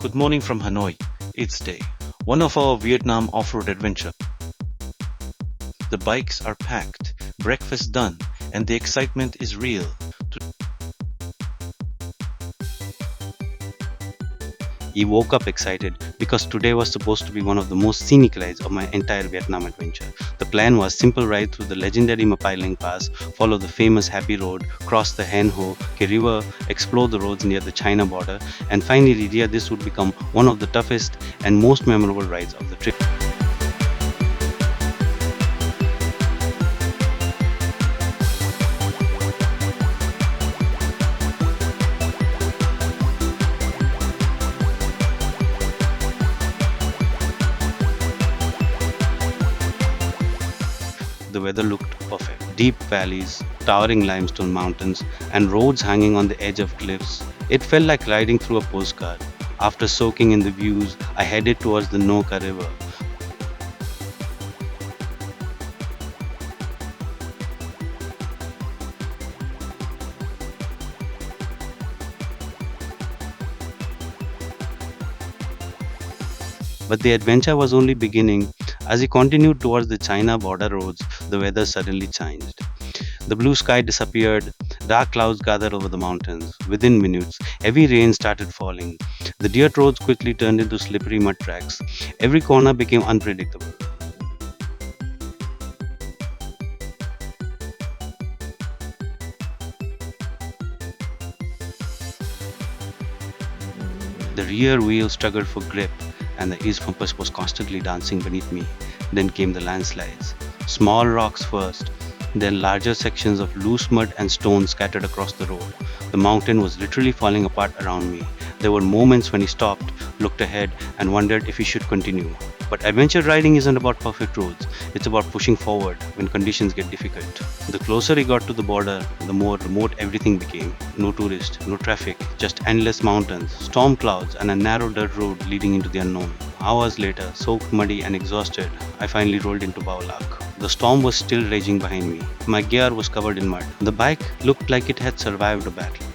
Good morning from Hanoi. It's day one of our Vietnam off-road adventure. The bikes are packed, breakfast done, and the excitement is real. He woke up excited because today was supposed to be one of the most scenic rides of my entire Vietnam adventure. The plan was simple ride through the legendary Ma Pi Leng Pass, follow the famous Happy Road, cross the Nho Que River, explore the roads near the China border, and finally this would become one of the toughest and most memorable rides of the trip. The weather looked perfect. Deep valleys, towering limestone mountains, and roads hanging on the edge of cliffs. It felt like riding through a postcard. After soaking in the views, I headed towards the Nho Que River. But the adventure was only beginning. As we continued towards the China border roads, the weather suddenly changed. The blue sky disappeared, dark clouds gathered over the mountains. Within minutes, heavy rain started falling. The dirt roads quickly turned into slippery mud tracks. Every corner became unpredictable. The rear wheel struggled for grip, and the east compass was constantly dancing beneath me. Then came the landslides. Small rocks first, then larger sections of loose mud and stones scattered across the road. The mountain was literally falling apart around me. There were moments when he stopped, looked ahead, and wondered if he should continue. But adventure riding isn't about perfect roads, it's about pushing forward when conditions get difficult. The closer he got to the border, the more remote everything became. No tourists, no traffic, just endless mountains, storm clouds, and a narrow dirt road leading into the unknown. Hours later, soaked, muddy, and exhausted, I finally rolled into Baolak. The storm was still raging behind me. My gear was covered in mud. The bike looked like it had survived a battle.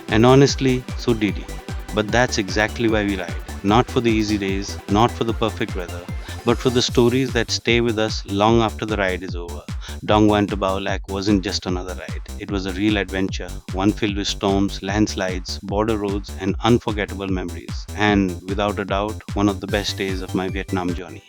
And honestly, so did he. But that's exactly why we ride. Not for the easy days, not for the perfect weather, but for the stories that stay with us long after the ride is over. Dong Van to Baolak wasn't just another ride. It was a real adventure, one filled with storms, landslides, border roads, and unforgettable memories. And without a doubt, one of the best days of my Vietnam journey.